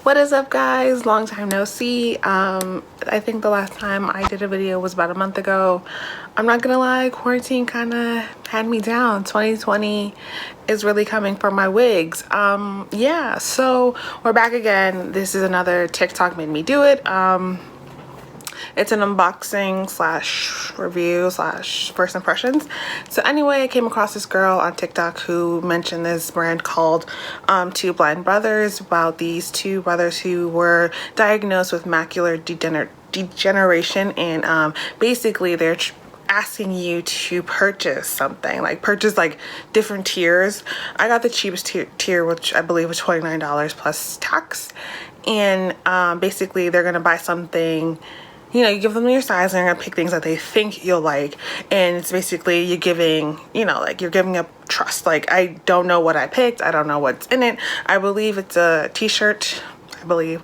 What is up, guys? Long time no see. I think the last time I did a video was about a month ago. I'm not gonna lie, quarantine kind of had me down. 2020 is really coming for my wigs. Yeah, so we're back again. This is another TikTok made me do it. It's an unboxing slash review slash first impressions. So anyway, I came across this girl on TikTok who mentioned this brand called Two Blind Brothers, about these two brothers who were diagnosed with macular degeneration, and basically they're asking you to purchase something, like purchase like different tiers. I got the cheapest tier, which I believe was $29 plus tax, and basically they're gonna buy something. You know, you give them your size and they're gonna pick things that they think you'll like. And it's basically you're giving, you know, like you're giving up trust. Like, I don't know what I picked. I don't know what's in it. I believe it's a t-shirt, I believe.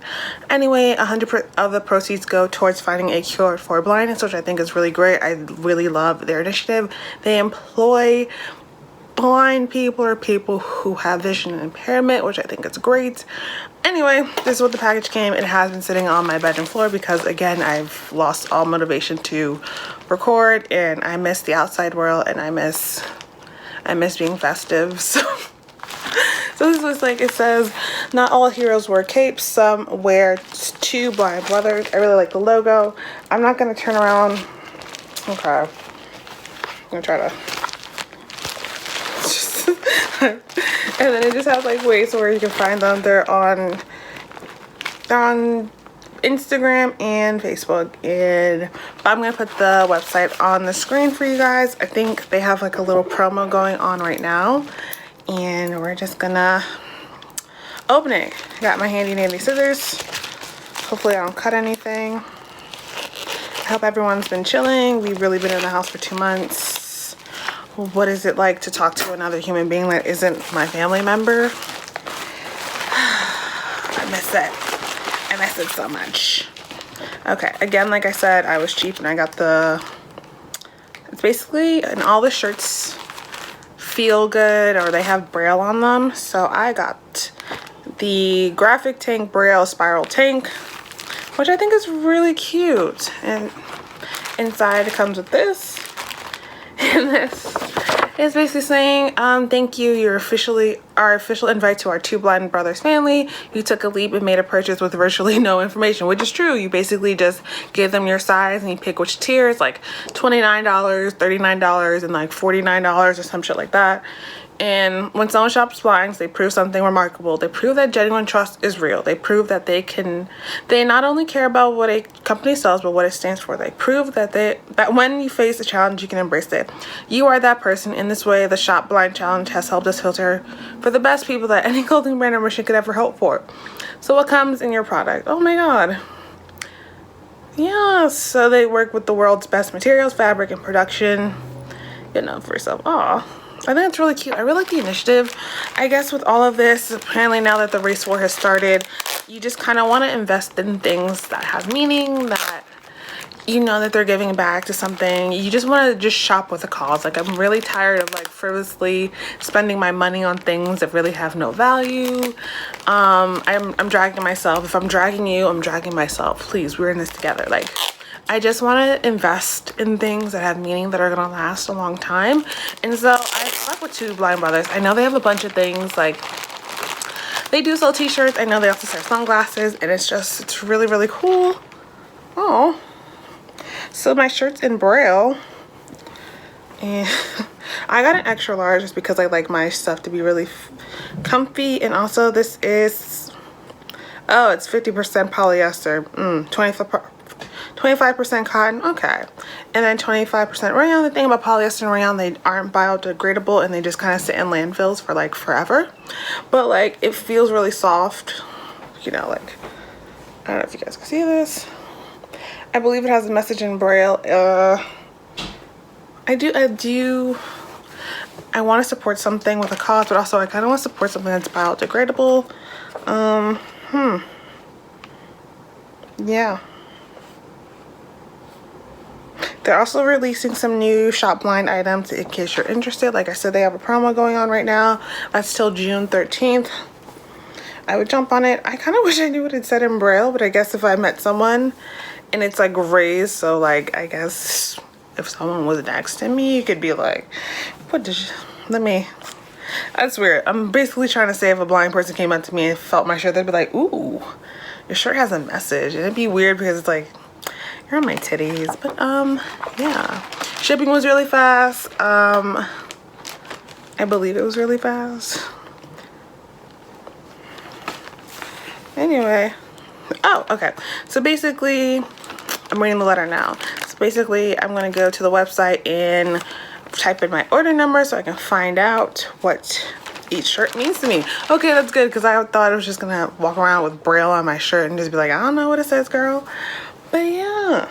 Anyway, 100% of the proceeds go towards finding a cure for blindness, which I think is really great. I really love their initiative. They employ blind people or people who have vision impairment, which I think is great. Anyway, this is what the package came. It has been sitting on my bedroom floor because, again, I've lost all motivation to record, and I miss the outside world, and I miss being festive. So this looks like, it says, not all heroes wear capes, some wear two blind brothers. I really like the logo. I'm not gonna turn around. Okay, I'm gonna try to and then it just has like ways where you can find them. They're on Instagram and Facebook, and I'm gonna put the website on the screen for you guys. I think they have like a little promo going on right now, and we're just gonna open it. I got my handy dandy scissors. Hopefully I don't cut anything. I hope everyone's been chilling. We've really been in the house for 2 months. What is it like to talk to another human being that isn't my family member? I miss it. I miss it so much. Okay, again, like I said, I was cheap and I got it's basically, and all the shirts feel good or they have Braille on them. So I got the graphic tank Braille spiral tank, which I think is really cute. And inside it comes with this. And this is basically saying, thank you, you're officially our official invite to our Two Blind Brothers family. You took a leap and made a purchase with virtually no information, which is true. You basically just give them your size and you pick which tier. It's like $29, $39, and like $49 or some shit like that. And when someone shops blinds, they prove something remarkable. They prove that genuine trust is real. They prove that they not only care about what a company sells, but what it stands for. They prove that when you face a challenge, you can embrace it. You are that person. In this way, the Shop Blind Challenge has helped us filter for the best people that any clothing brand or mission could ever hope for. So what comes in your product? Oh my God. Yeah, so they work with the world's best materials, fabric, and production. You know, for yourself. Aw. I think it's really cute. I really like the initiative. I guess with all of this, apparently now that the race war has started, you just kind of want to invest in things that have meaning, that you know that they're giving back to something. You just want to just shop with a cause. Like, I'm really tired of like frivolously spending my money on things that really have no value. I'm dragging myself. If I'm dragging you, I'm dragging myself. Please, we're in this together. Like, I just want to invest in things that have meaning, that are going to last a long time. And so I stuck with Two Blind Brothers. I know they have a bunch of things, like they do sell t-shirts. I know they also sell sunglasses, and it's really, really cool. Oh, so my shirt's in Braille, and I got an extra large just because I like my stuff to be really comfy. And also this is, oh, it's 50% polyester, 25% cotton, okay, and then 25% rayon. The thing about polyester and rayon, they aren't biodegradable, and they just kind of sit in landfills for like forever. But like, it feels really soft, you know, like, I don't know if you guys can see this. I believe it has a message in Braille. I want to support something with a cause, but also I kind of want to support something that's biodegradable. Yeah. They're also releasing some new Shop Blind items in case you're interested. Like I said, they have a promo going on right now. That's till June 13th. I would jump on it. I kind of wish I knew what it said in Braille, but I guess if I met someone and it's like raised, so like I guess if someone was next to me, you could be like, what did you, let me, that's weird. I'm basically trying to say if a blind person came up to me and felt my shirt, they'd be like, ooh, your shirt has a message. And it'd be weird because it's like, you're on my titties. But yeah, shipping was really fast. I believe it was really fast. Anyway, oh, okay. So basically, I'm reading the letter now. So basically, I'm gonna go to the website and type in my order number so I can find out what each shirt means to me. Okay, that's good, because I thought I was just gonna walk around with Braille on my shirt and just be like, I don't know what it says, girl. But yeah,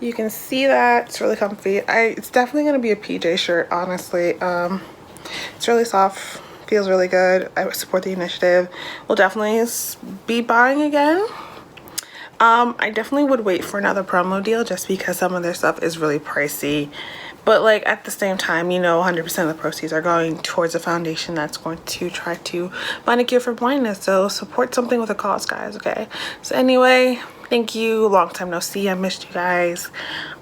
you can see that it's really comfy. It's definitely gonna be a PJ shirt, honestly. It's really soft, feels really good. I support the initiative. We'll definitely be buying again. I definitely would wait for another promo deal just because some of their stuff is really pricey. But like at the same time, you know, 100% of the proceeds are going towards a foundation that's going to try to find a cure for blindness. So support something with a cause, guys, okay? So anyway, thank you. Long time no see. I missed you guys.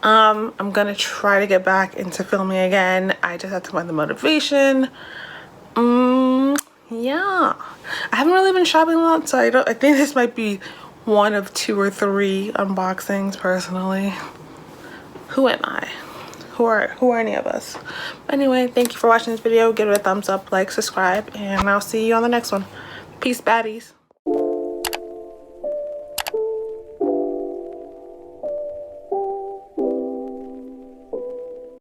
I'm gonna try to get back into filming again. I just have to find the motivation. Yeah. I haven't really been shopping a lot, so I think this might be one of 2 or 3 unboxings personally. Who am I? Who are any of us? But anyway, thank you for watching this video. Give it a thumbs up, like, subscribe, and I'll see you on the next one. Peace, baddies.